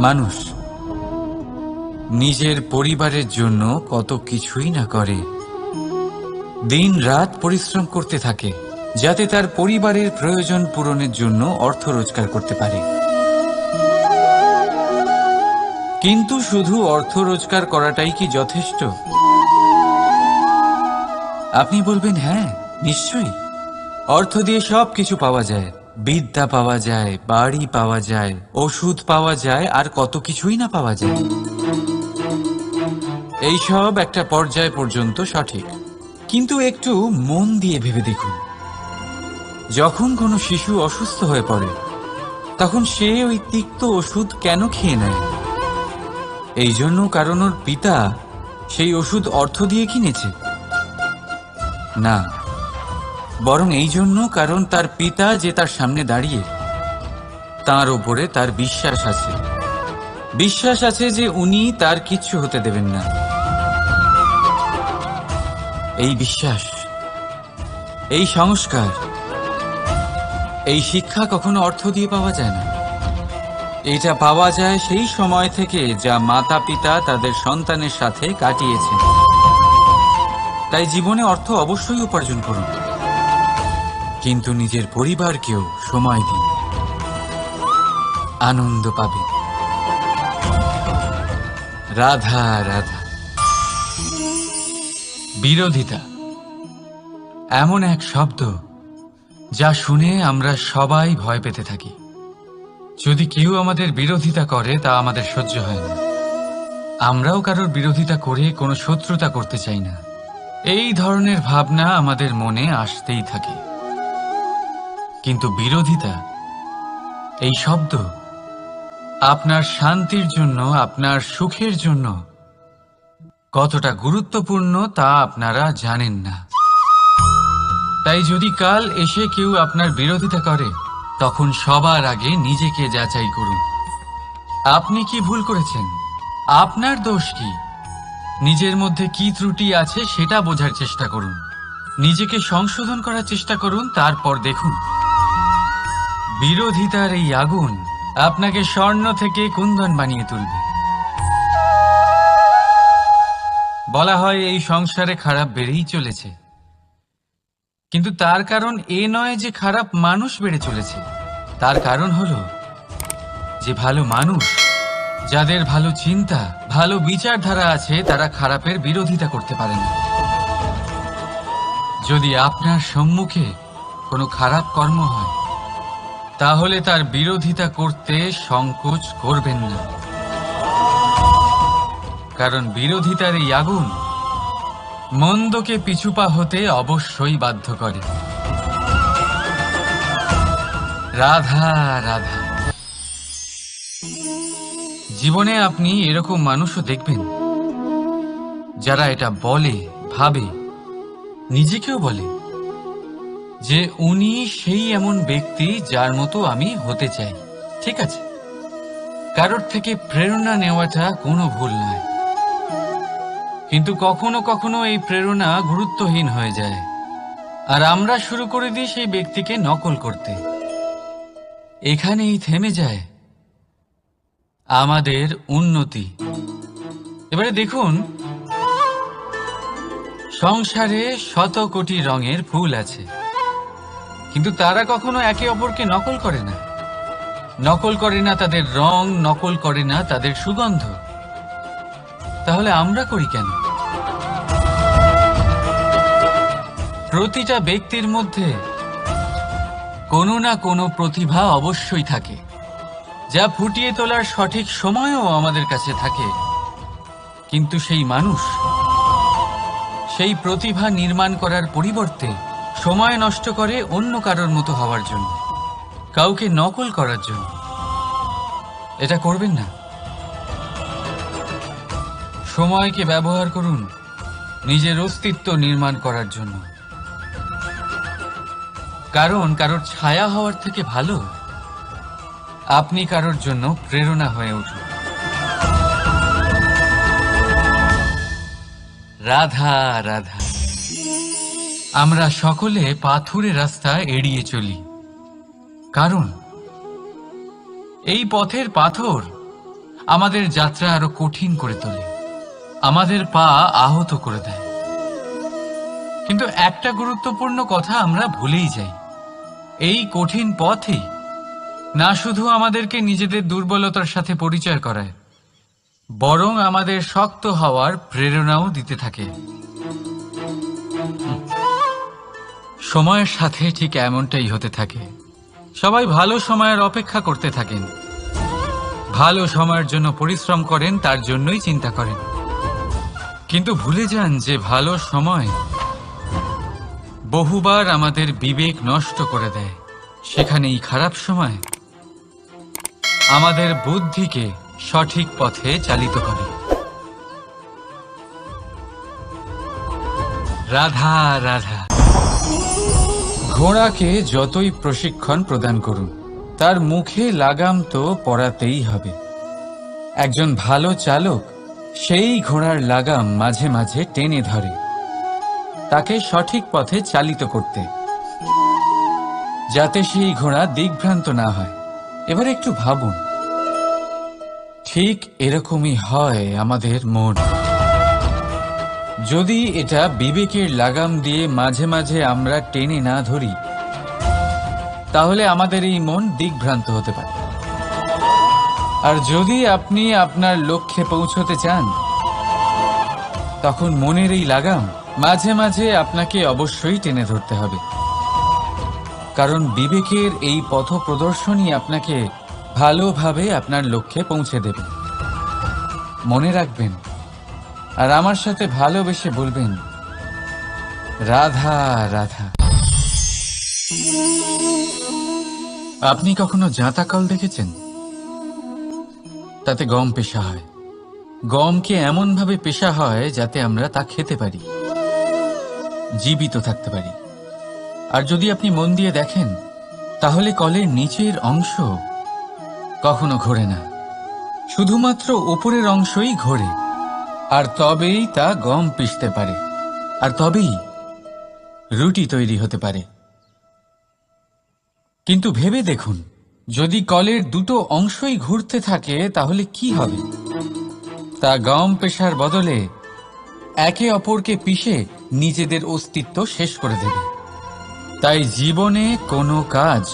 মানুষ নিজের পরিবারের জন্য কত কিছুই না করে, দিন রাত পরিশ্রম করতে থাকে যাতে তার পরিবারের প্রয়োজন পূরণের জন্য অর্থ রোজগার করতে পারে। কিন্তু শুধু অর্থ রোজগার করাটাই কি যথেষ্ট? আপনি বলবেন হ্যাঁ, নিশ্চয়ই। অর্থ দিয়ে সব কিছু পাওয়া যায়, বিদ্যা পাওয়া যায়, বাড়ি পাওয়া যায়, ওষুধ পাওয়া যায়, আর কত কিছুই না পাওয়া যায়। এই সব একটা পর্যায় পর্যন্ত সঠিক, কিন্তু একটু মন দিয়ে ভেবে দেখুন, যখন কোনো শিশু অসুস্থ হয়ে পড়ে তখন সে ওই তিক্ত ওষুধ কেন খেয়ে নেয়? এই জন্য কারণ ওর পিতা সেই ওষুধ অর্থ দিয়ে কিনেছে? না, বরং এই জন্য কারণ তার পিতা যে তার সামনে দাঁড়িয়ে, তার ওপরে তার বিশ্বাস আছে। বিশ্বাস আছে যে উনি তার কিচ্ছু হতে দেবেন না। এই বিশ্বাস, এই সংস্কার, এই শিক্ষা কখনো অর্থ দিয়ে পাওয়া যায় না। এটা পাওয়া যায় সেই সময় থেকে যা মাতা পিতা তাদের সন্তানের সাথে কাটিয়েছেন। তাই জীবনে অর্থ অবশ্যই উপার্জন করুন, কিন্তু নিজের পরিবারকেও সময় দিন, আনন্দ পাবে। রাধা রাধা। বিরোধিতা এমন এক শব্দ যা শুনে আমরা সবাই ভয় পেতে থাকি। যদি কেউ আমাদের বিরোধিতা করে তা আমাদের সহ্য হয় না। আমরাও কারোর বিরোধিতা করে কোনো শত্রুতা করতে চাই না। এই ধরনের ভাবনা আমাদের মনে আসতেই থাকে। কিন্তু বিরোধিতা, এই শব্দ আপনার শান্তির জন্য, আপনার সুখের জন্য কতটা গুরুত্বপূর্ণ তা আপনারা জানেন না। তাই যদি কাল এসে কেউ আপনার বিরোধিতা করে, তখন সবার আগে নিজেকে যাচাই করুন। আপনি কি ভুল করেছেন? আপনার দোষ কি? নিজের মধ্যে কি ত্রুটি আছে সেটা বোঝার চেষ্টা করুন, নিজেকে সংশোধন করার চেষ্টা করুন, তারপর দেখুন বিরোধিতার এই আগুন আপনাকে স্বর্ণ থেকে কুন্দন বানিয়ে তুলবে। বলা হয় এই সংসারে খারাপ বেড়েই চলেছে, কিন্তু তার কারণ এ নয় যে খারাপ মানুষ বেড়ে চলেছে। তার কারণ হলো যে ভালো মানুষ, যাদের ভালো চিন্তা, ভালো বিচারধারা আছে, তারা খারাপের বিরোধিতা করতে পারে না। যদি আপনার সম্মুখে কোনো খারাপ কর্ম হয়, তাহলে তার বিরোধিতা করতে সংকোচ করবেন না, কারণ বিরোধিতার এই আগুন মন্দকে পিছুপা হতে অবশ্যই বাধ্য করে। রাধা রাধা। জীবনে আপনি এরকম মানুষও দেখবেন যারা এটা বলে, ভাবে, নিজেকেও বলে যে উনি সেই এমন ব্যক্তি যার মতো আমি হতে চাই। ঠিক আছে, কারোর থেকে প্রেরণা নেওয়াটা কোনো ভুল নয়, কিন্তু কখনো কখনো এই প্রেরণা গুরুত্বহীন হয়ে যায়, আর আমরা শুরু করে দিই সেই ব্যক্তিকে নকল করতে। এখানেই থেমে যায় আমাদের উন্নতি। এবারে দেখুন, সংসারে শত কোটি রঙের ফুল আছে, কিন্তু তারা কখনো একে অপরকে নকল করে না। নকল করে না তাদের রং, নকল করে না তাদের সুগন্ধ। তাহলে আমরা করি কেন? প্রতিটা ব্যক্তির মধ্যে কোনো না কোনো প্রতিভা অবশ্যই থাকে, যা ফুটিয়ে তোলার সঠিক সময়ও আমাদের কাছে থাকে। কিন্তু সেই মানুষ সেই প্রতিভা নির্মাণ করার পরিবর্তে সময় নষ্ট করে অন্য কারোর মতো হওয়ার জন্য, কাউকে নকল করার জন্য। এটা করবেন না। সময়কে ব্যবহার করুন নিজের অস্তিত্ব নির্মাণ করার জন্য, কারণ কারোর ছায়া হওয়ার থেকে ভালো আপনি কারোর জন্য প্রেরণা হয়ে উঠুন। রাধা রাধা। আমরা সকলে পাথুরে রাস্তা এড়িয়ে চলি, কারণ এই পথের পাথর আমাদের যাত্রা আরো কঠিন করে তোলে, আমাদের পা আহত করে দেয়। কিন্তু একটা গুরুত্বপূর্ণ কথা আমরা ভুলেই যাই, এই কঠিন পথই না শুধু আমাদেরকে নিজেদের দুর্বলতার সাথে পরিচয় করায়, বরং আমাদের শক্ত হওয়ার প্রেরণাও দিতে থাকে। সময়ের সাথে ঠিক এমনটাই হতে থাকে। সবাই ভালো সময়ের অপেক্ষা করতে থাকেন, ভালো সময়ের জন্য পরিশ্রম করেন, তার জন্যই চিন্তা করেন, কিন্তু ভুলে যান যে ভালো সময় বহুবার আমাদের বিবেক নষ্ট করে দেয়। সেখানেই খারাপ সময় আমাদের বুদ্ধিকে সঠিক পথে চালিত করে। রাধা রাধা। ঘোড়াকে যতই প্রশিক্ষণ প্রদান করুন, তার মুখে লাগাম তো পরাতেই হবে। একজন ভালো চালক সেই ঘোড়ার লাগাম মাঝে মাঝে টেনে ধরে, তাকে সঠিক পথে চালিত করতে, যাতে সেই ঘোড়া দিগ্ভ্রান্ত না হয়। এবার একটু ভাবুন, ঠিক এরকমই হয় আমাদের মন। যদি এটা বিবেকের লাগাম দিয়ে মাঝে মাঝে আমরা টেনে না ধরি, তাহলে আমাদের এই মন দিগ্ভ্রান্ত হতে পারে। আর যদি আপনি আপনার লক্ষ্যে পৌঁছতে চান, তখন মনের এই লাগাম মাঝে মাঝে আপনাকে অবশ্যই টেনে ধরতে হবে, কারণ বিবেকের এই পথ প্রদর্শনই আপনাকে ভালোভাবে আপনার লক্ষ্যে পৌঁছে দেবে। মনে রাখবেন, আর আমার সাথে ভালোবেসে বলবেন, রাধা রাধা। আপনি কখনো জাঁতাকল দেখেছেন? তাতে গম পেশা হয়। গমকে এমনভাবে পেশা হয় যাতে আমরা তা খেতে পারি, জীবিত থাকতে পারি। আর যদি আপনি মন দিয়ে দেখেন, তাহলে কলের নিচের অংশ কখনো ঘোরে না, শুধুমাত্র উপরের অংশই ঘোরে। আর তবেই তা গম পিষতে পারে, আর তবেই রুটি তৈরি হতে পারে। কিন্তু ভেবে দেখুন, যদি কলের দুটো অংশই ঘুরতে থাকে, তাহলে কি হবে? তা গম পেশার বদলে একে অপরকে পিষে নিজেদের অস্তিত্ব শেষ করে দেবে। তাই জীবনে কোনো কাজ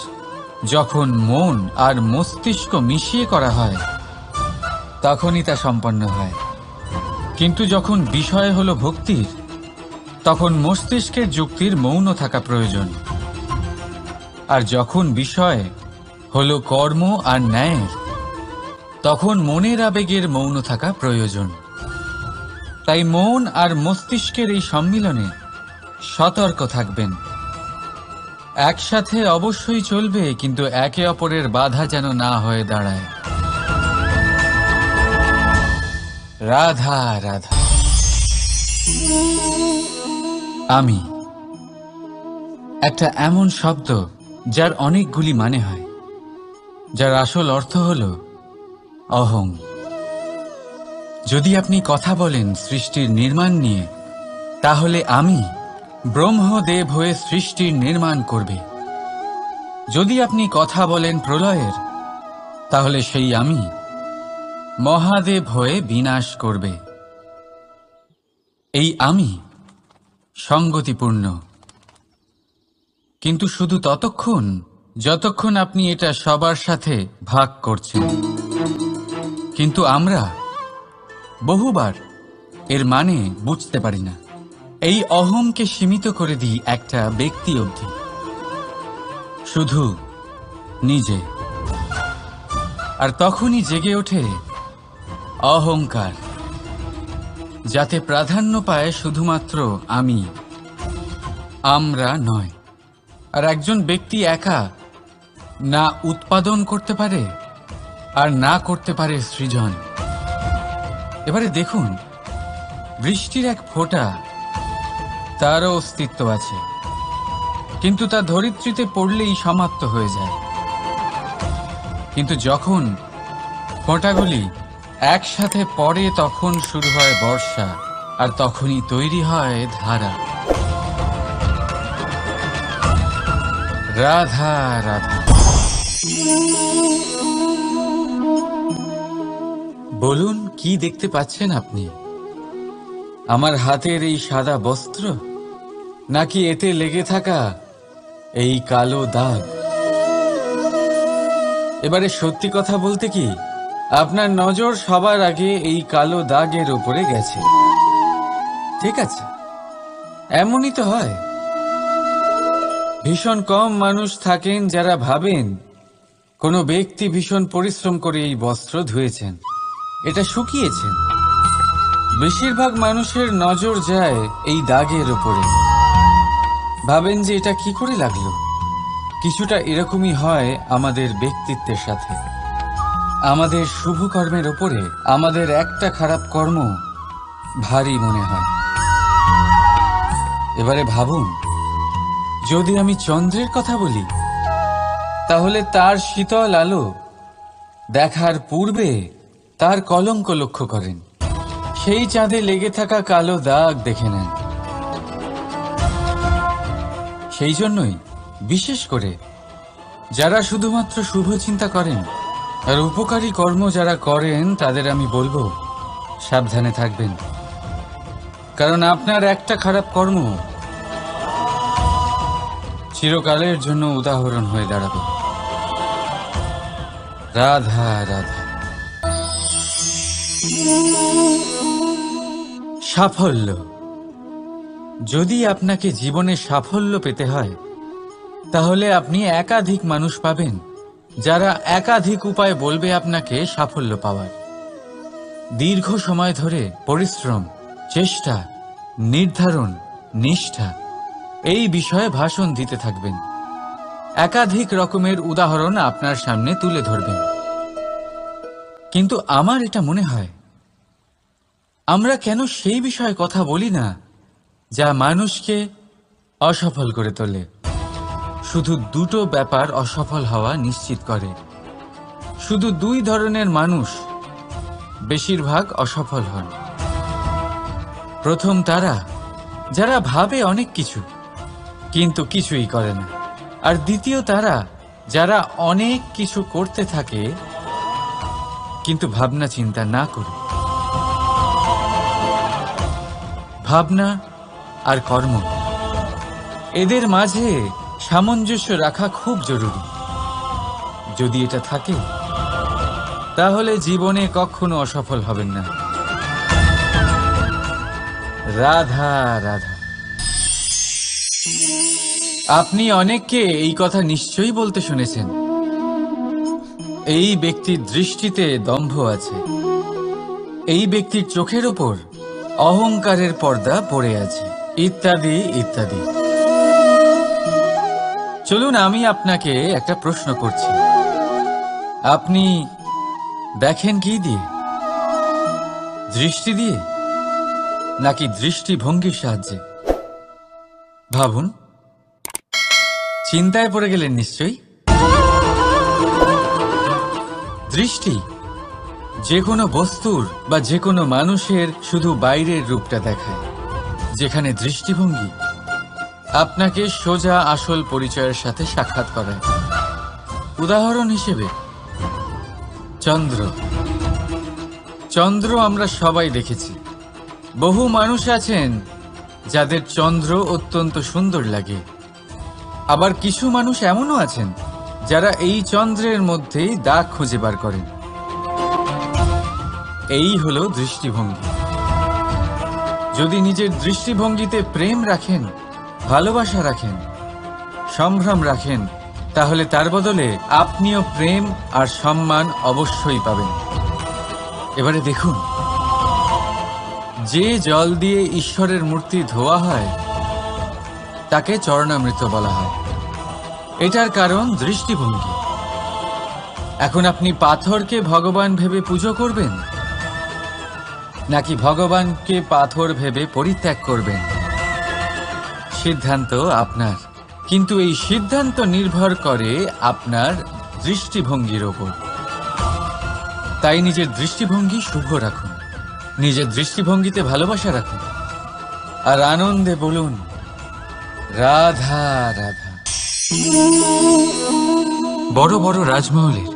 যখন মন আর মস্তিষ্ক মিশিয়ে করা হয়, তখনই তা সম্পন্ন হয়। কিন্তু যখন বিষয় হলো ভক্তির, তখন মস্তিষ্কের যুক্তির মৌন থাকা প্রয়োজন। আর যখন বিষয় হলো কর্ম আর ন্যায়ের, তখন মনের আবেগের মৌন থাকা প্রয়োজন। তাই মন আর মস্তিষ্কের এই সম্মিলনে সতর্ক থাকবেন। একসাথে অবশ্যই চলবে, কিন্তু একে অপরের বাধা যেন না হয়ে দাঁড়ায়। রাধা রাধা। আমি একটা এমন শব্দ যার অনেকগুলি মানে হয়, যার আসল অর্থ হল অহং। যদি আপনি কথা বলেন সৃষ্টির নির্মাণ নিয়ে, তাহলে আমি ব্রহ্মদেব হয়ে সৃষ্টির নির্মাণ করবে। যদি আপনি কথা বলেন প্রলয়ের, তাহলে সেই আমি মহাদেব হয়ে বিনাশ করবে। এই আমি সঙ্গতিপূর্ণ, কিন্তু শুধু ততক্ষণ যতক্ষণ আপনি এটা সবার সাথে ভাগ করছেন। কিন্তু আমরা বহুবার এর মানে বুঝতে পারি না। এই অহংকে সীমিত করে দিই একটা ব্যক্তি অবধি, শুধু নিজে। আর তখনই জেগে ওঠে অহংকার, যাতে প্রাধান্য পায় শুধুমাত্র আমি, আমরা নয়। আর একজন ব্যক্তি একা না উৎপাদন করতে পারে আর না করতে পারে সৃজন। এবারে দেখুন, বৃষ্টির এক ফোঁটা, তারও অস্তিত্ব আছে, কিন্তু তা ধরিত্রীতে পড়লেই সমাপ্ত হয়ে যায়। কিন্তু যখন ফোঁটাগুলি একসাথে পড়ে, তখন শুরু হয় বর্ষা, আর তখনই তৈরি হয় ধারা। রাধা রাধা। বলুন, কি দেখতে পাচ্ছেন আপনি? আমার হাতের এই সাদা বস্ত্র, নাকি এতে লেগে থাকা এই কালো দাগ? এবারে সত্যি কথা বলতে কি, আপনার নজর সবার আগে এই কালো দাগের উপরে গেছে। ঠিক আছে, এমনই তো হয়। ভীষণ কম মানুষ থাকেন যারা ভাবেন কোনো ব্যক্তি ভীষণ পরিশ্রম করে এই বস্ত্র ধুয়েছেন, এটা শুকিয়েছেন। বেশিরভাগ মানুষের নজর যায় এই দাগের উপরে, ভাবেন যে এটা কি করে লাগলো। কিছুটা এরকমই হয় আমাদের ব্যক্তিত্বের সাথে। আমাদের শুভ কর্মের ওপরে আমাদের একটা খারাপ কর্ম ভারী মনে হয়। এবারে ভাবুন, যদি আমি চন্দ্রের কথা বলি, তাহলে তার শীতল আলো দেখার পূর্বে তার কলঙ্ক লক্ষ্য করেন, সেই চাঁদে লেগে থাকা কালো দাগ দেখে নেন। সেই জন্যই বিশেষ করে যারা শুধুমাত্র শুভ চিন্তা করেন আর উপকারী কর্ম যারা করেন, তাদের আমি বলবো সাবধানে থাকবেন। কারণ আপনার একটা খারাপ কর্ম চিরকালের জন্য উদাহরণ হয়ে দাঁড়াবে। রাধা রাধা। সাফল্য। যদি আপনাকে জীবনে সাফল্য পেতে হয়, তাহলে আপনি একাধিক মানুষ পাবেন যারা একাধিক উপায় বলবে আপনাকে সাফল্য পাওয়ার। দীর্ঘ সময় ধরে পরিশ্রম, চেষ্টা, নির্ধারণ, নিষ্ঠা এই বিষয়ে ভাষণ দিতে থাকবেন। একাধিক রকমের উদাহরণ আপনার সামনে তুলে ধরবেন। কিন্তু আমার এটা মনে হয়, আমরা কেন সেই বিষয়ে কথা বলি না যা মানুষকে অসফল করে তোলে? শুধু দুটো ব্যাপার অসফল হওয়া নিশ্চিত করে। শুধু দুই ধরনের মানুষ বেশিরভাগ অসফল হন। প্রথম তারা যারা ভাবে অনেক কিছু কিন্তু কিছুই করে না। আর দ্বিতীয় তারা যারা অনেক কিছু করতে থাকে কিন্তু ভাবনা চিন্তা না করে। ভাবনা আর কর্ম, এদের মাঝে সামঞ্জস্য রাখা খুব জরুরি। যদি এটা থাকে, তাহলে জীবনে কখনো অসফল হবেন না। রাধা রাধা। আপনি অনেককে এই কথা নিশ্চয়ই বলতে শুনেছেন, এই ব্যক্তির দৃষ্টিতে দম্ভ আছে, এই ব্যক্তির চোখের ওপর অহংকারের পর্দা পড়ে আছে, ইত্যাদি ইত্যাদি। চলুন, আমি আপনাকে একটা প্রশ্ন করছি। আপনি দেখেন কি দিয়ে? দৃষ্টি দিয়ে নাকি দৃষ্টিভঙ্গির সাহায্যে? ভাবুন। চিন্তায় পড়ে গেলেন নিশ্চয়ই। দৃষ্টি যে কোনো বস্তুর বা যে কোনো মানুষের শুধু বাইরের রূপটা দেখায়, যেখানে দৃষ্টিভঙ্গি আপনাকে সোজা আসল পরিচয়ের সাথে সাক্ষাৎ করায়। উদাহরণ হিসেবে চন্দ্র। চন্দ্র আমরা সবাই দেখেছি। বহু মানুষ আছেন যাদের চন্দ্র অত্যন্ত সুন্দর লাগে। আবার কিছু মানুষ এমনও আছেন যারা এই চন্দ্রের মধ্যেই দাগ খুঁজে বার করেন। এই হলো দৃষ্টিভঙ্গি। যদি নিজের দৃষ্টিভঙ্গিতে প্রেম রাখেন, ভালোবাসা রাখেন, সম্ভ্রম রাখেন, তাহলে তার বদলে আপনিও প্রেম আর সম্মান অবশ্যই পাবেন। এবারে দেখুন, যে জল দিয়ে ঈশ্বরের মূর্তি ধোয়া হয় তাকে চরণামৃত বলা হয়। এটার কারণ দৃষ্টিভঙ্গি। এখন আপনি পাথরকে ভগবান ভেবে পুজো করবেন, নাকি ভগবানকে পাথর ভেবে পরিত্যাগ করবেন? সিদ্ধান্ত আপনার। কিন্তু এই সিদ্ধান্ত নির্ভর করে আপনার দৃষ্টিভঙ্গির ওপর। তাই নিজের দৃষ্টিভঙ্গি শুভ রাখুন, নিজের দৃষ্টিভঙ্গিতে ভালোবাসা রাখুন, আর আনন্দে বলুন রাধা রাধা। বড় বড় রাজমহলের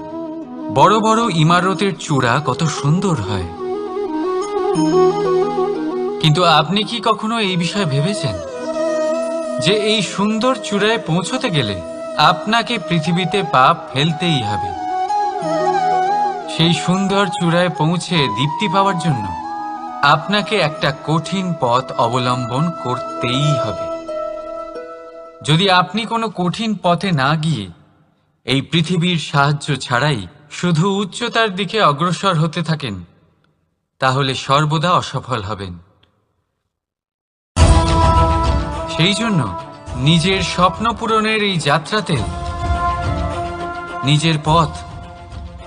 বড় বড় ইমারতের চূড়া কত সুন্দর হয়, কিন্তু আপনি কি কখনো এই বিষয়ে ভেবেছেন যে এই সুন্দর চূড়ায় পৌঁছতে গেলে আপনাকে পৃথিবীতে পা ফেলতেই হবে? সেই সুন্দর চূড়ায় পৌঁছে দীপ্তি পাওয়ার জন্য আপনাকে একটা কঠিন পথ অবলম্বন করতেই হবে। যদি আপনি কোনো কঠিন পথে না গিয়ে এই পৃথিবীর সাহায্য ছাড়াই শুধু উচ্চতার দিকে অগ্রসর হতে থাকেন, তাহলে সর্বদা অসফল হবেন। সেই জন্য নিজের স্বপ্ন পূরণের এই যাত্রাতে নিজের পথ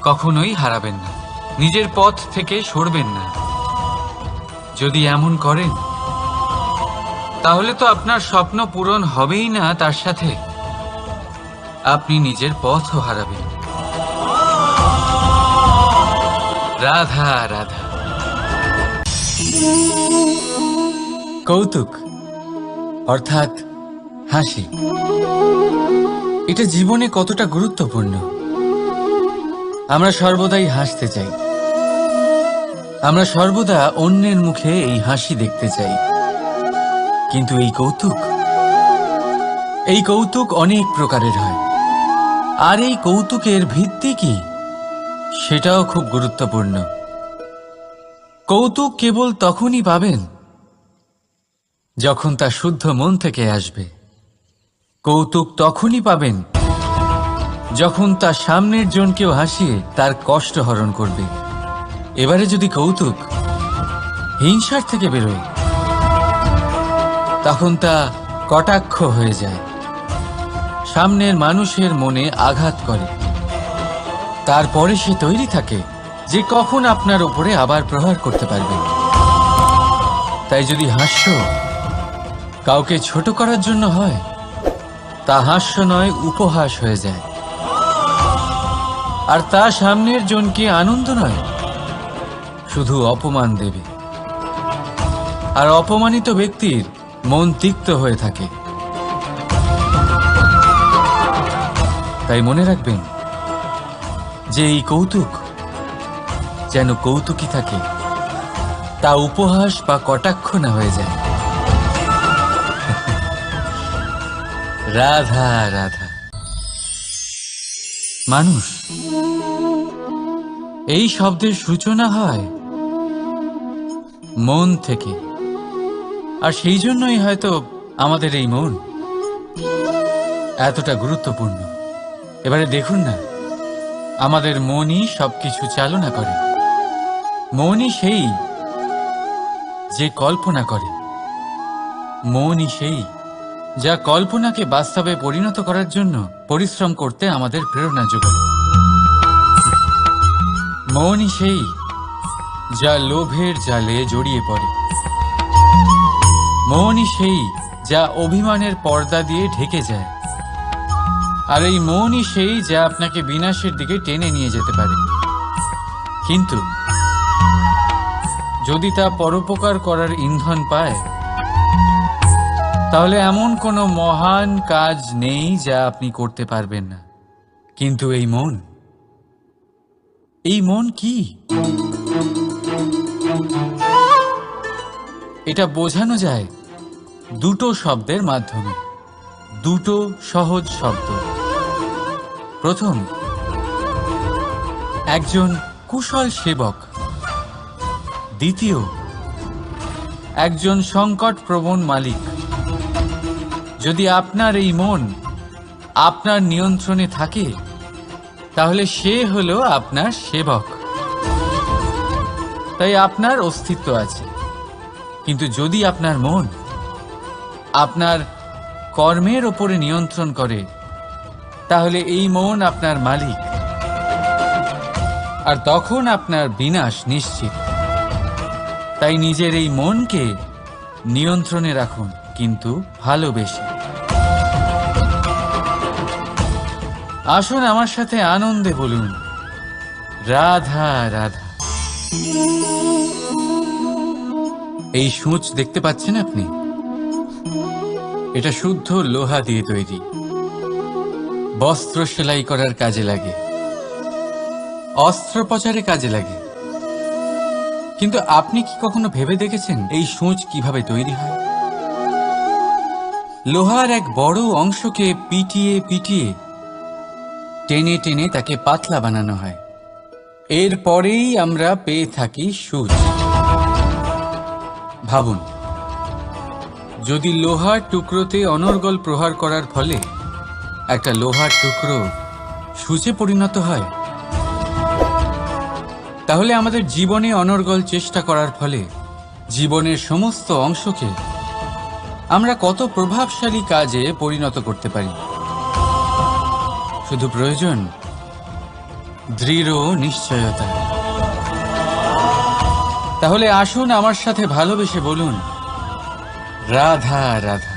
কখনোই হারাবেন না, নিজের পথ থেকে সরবেন না। যদি এমন করেন তাহলে তো আপনার স্বপ্ন পূরণ হবেই না, তার সাথে আপনি নিজের পথও হারাবেন। রাধা রাধা। কৌতুক অর্থাৎ হাসি, এটা জীবনে কতটা গুরুত্বপূর্ণ। আমরা সর্বদাই হাসতে চাই, আমরা সর্বদা অন্যের মুখে এই হাসি দেখতে চাই। কিন্তু এই কৌতুক অনেক প্রকারের হয়, আর এই কৌতুকের ভিত্তি কি সেটাও খুব গুরুত্বপূর্ণ। কৌতুক কেবল তখনই পাবেন যখন তা শুদ্ধ মন থেকে আসবে। কৌতুক তখনই পাবেন যখন তা সামনের জনকেও হাসিয়ে তার কষ্ট হরণ করবে। এবারে যদি কৌতুক হিংসার থেকে বেরোয়, তখন তা কটাক্ষ হয়ে যায়, সামনের মানুষের মনে আঘাত করে। তারপরে সে তৈরি থাকে যে কখন আপনার উপরে আবার প্রহার করতে পারবে। তাই যদি হাস্য কাউকে ছোট করার জন্য হয়, তা হাস্য নয়, উপহাস হয়ে যায়। আর তা সামনের জনকে আনন্দ নয়, শুধু অপমান দেবে। আর অপমানিত ব্যক্তির মন তিক্ত হয়ে থাকে। তাই মনে রাখবেন যে এই কৌতুক যেন কৌতুকই থাকে, তা উপহাস বা কটাক্ষ না হয়ে যায়। রাধা রাধা। মানুষ এই শব্দের সূচনা হয় মন থেকে, আর সেই জন্যই হয়তো আমাদের এই মন এতটা গুরুত্বপূর্ণ। এবারে দেখুন না, আমাদের মনই সবকিছু চালনা করে। মনই সেই যে কল্পনা করে, মনই সেই যা কল্পনাকে বাস্তবে পরিণত করার জন্য পরিশ্রম করতে আমাদের প্রেরণা যোগায়। মনই সেই যা লোভের জালে জড়িয়ে পড়ে। মনই সেই যা অভিমানের পর্দা দিয়ে ঢেকে যায়। আর এই মনই সেই যা আপনাকে বিনাশের দিকে টেনে নিয়ে যেতে পারে। কিন্তু যদি তা পরোপকার করার ইন্ধন পায়, তাহলে এমন কোনো মহান কাজ নেই যা আপনি করতে পারবেন না। কিন্তু এই মন কি? এটা বোঝানো যায় দুটো শব্দের মাধ্যমে, দুটো সহজ শব্দ। প্রথম, একজন কুশল সেবক। দ্বিতীয়, একজন সংকটপ্রবণ মালিক। যদি আপনার এই মন আপনার নিয়ন্ত্রণে থাকে, তাহলে সে হলো আপনার সেবক। তাই আপনার অস্তিত্ব আছে। কিন্তু যদি আপনার মন আপনার কর্মের ওপরে নিয়ন্ত্রণ করে, তাহলে এই মন আপনার মালিক, আর তখন আপনার বিনাশ নিশ্চিত। তাই নিজের এই মনকে নিয়ন্ত্রণে রাখুন, কিন্তু ভালোবেসে। আসুন আমার সাথে আনন্দে বলুন, রাধা রাধা। এই সূঁচ দেখতে পাচ্ছেন আপনি? এটা শুদ্ধ লোহা দিয়ে তৈরি, বস্ত্র সেলাই করার কাজে লাগে। অস্ত্রোপচারে কাজে লাগে। কিন্তু আপনি কি কখনো ভেবে দেখেছেন এই সূঁচ কিভাবে তৈরি হয়? লোহার এক বড় অংশকে পিটিয়ে পিটিয়ে টেনে টেনে তাকে পাতলা বানানো হয়। এরপরেই আমরা পেয়ে থাকি সূঁচ। ভাবুন, যদি লোহার টুকরোতে অনর্গল প্রহার করার ফলে একটা লোহার টুকরো সূঁচে পরিণত হয়, তাহলে আমাদের জীবনে অনর্গল চেষ্টা করার ফলে জীবনের সমস্ত অংশকে আমরা কত প্রভাবশালী কাজে পরিণত করতে পারি। শুধু প্রয়োজন দৃঢ় নিশ্চয়তা। তাহলে আসুন আমার সাথে ভালোবেসে বলুন, রাধা রাধা।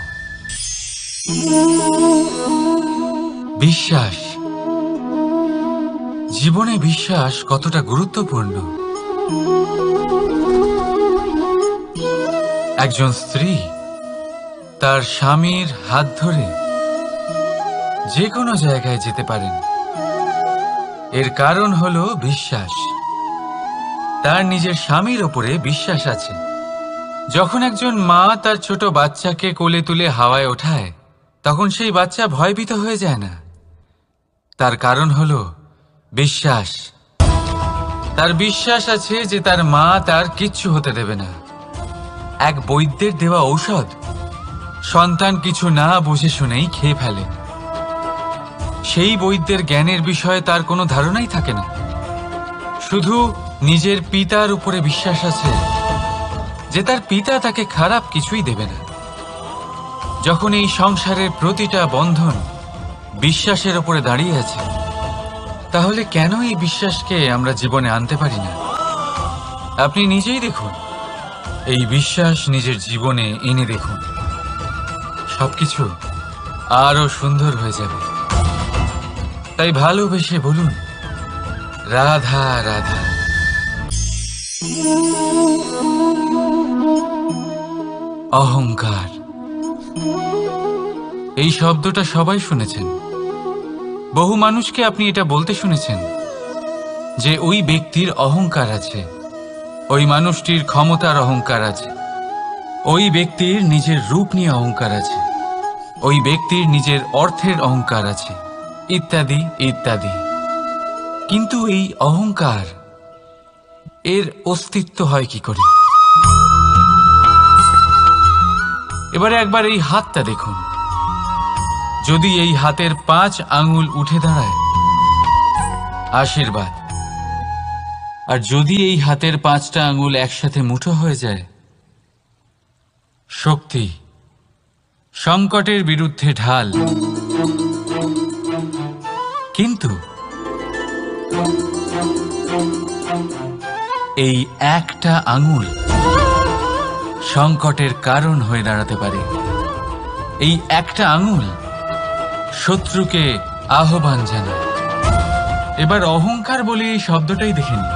বিশ্বাস, জীবনে বিশ্বাস কতটা গুরুত্বপূর্ণ। একজন স্ত্রী তার স্বামীর হাত ধরে যে কোনো জায়গায় যেতে পারেন, এর কারণ হলো বিশ্বাস। তার নিজের স্বামীর ওপরে বিশ্বাস আছে। যখন একজন মা তার ছোট বাচ্চাকে কোলে তুলে হাওয়ায় ওঠায়, তখন সেই বাচ্চা ভয়ভীত হয়ে যায় না। তার কারণ হলো বিশ্বাস। তার বিশ্বাস আছে যে তার মা তার কিচ্ছু হতে দেবে না। এক বৈদ্যের দেওয়া ঔষধ সন্তান কিছু না বুঝে শুনেই খেয়ে ফেলে। সেই বৈদ্যের জ্ঞানের বিষয়ে তার কোনো ধারণাই থাকে না। শুধু নিজের পিতার উপরে বিশ্বাস আছে যে তার পিতা তাকে খারাপ কিছুই দেবে না। যখন এই সংসারের প্রতিটা বন্ধন বিশ্বাসের উপরে দাঁড়িয়ে আছে, তাহলে কেন এই বিশ্বাসকে আমরা জীবনে আনতে পারি না? আপনি নিজেই দেখুন, এই বিশ্বাস নিজের জীবনে এনে দেখুন, সবকিছু আরো সুন্দর হয়ে যাবে। তাই ভালোবেসে বলুন, রাধা রাধা। অহংকার, এই শব্দটা সবাই শুনেছেন। বহু মানুষকে আপনি এটা বলতে শুনেছেন যে ওই ব্যক্তির অহংকার আছে, ওই মানুষটির ক্ষমতার অহংকার আছে, ওই ব্যক্তির নিজের রূপ নিয়ে অহংকার আছে, ওই ব্যক্তির নিজের অর্থের অহংকার আছে, ইত্যাদি ইত্যাদি। কিন্তু এই অহংকার, এর অস্তিত্ব হয় কি করে? এবারে একবার এই হাতটা দেখুন। যদি এই হাতের 5 আঙ্গুল উঠে দাঁড়ায়, আশীর্বাদ। আর যদি এই হাতের 5টা আঙ্গুল একসাথে মুঠো হয়ে যায়, শক্তি। সংকটের বিরুদ্ধে ঢাল। কিন্তু এই একটা আঙ্গুল সংকটের কারণ হয়ে দাঁড়াতে পারে। এই একটা আঙ্গুল শত্রুকে আহ্বান জানায়। এবার অহংকার বলে এই শব্দটাই দেখে নিন।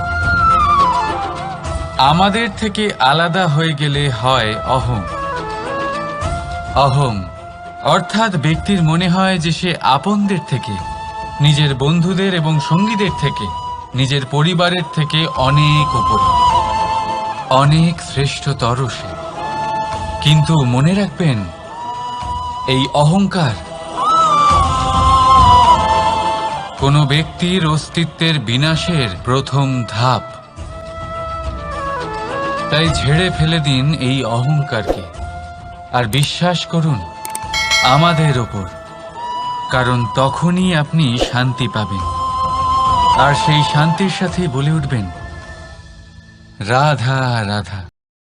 আমাদের থেকে আলাদা হয়ে গেলে হয় অহং। অহং অর্থাৎ ব্যক্তির মনে হয় যে সে আপনদের থেকে, নিজের বন্ধুদের এবং সঙ্গীদের থেকে, নিজের পরিবারের থেকে অনেক উপরে, অনেক শ্রেষ্ঠতর সে। কিন্তু মনে রাখবেন, এই অহংকার কোনো ব্যক্তির অস্তিত্বের বিনাশের প্রথম ধাপ। তাই ঝেড়ে ফেলে দিন এই অহংকারকে, আর বিশ্বাস করুন আমাদের ওপর, কারণ তখনই আপনি শান্তি পাবেন। আর সেই শান্তির সাথেই বলে উঠবেন, রাধা রাধা।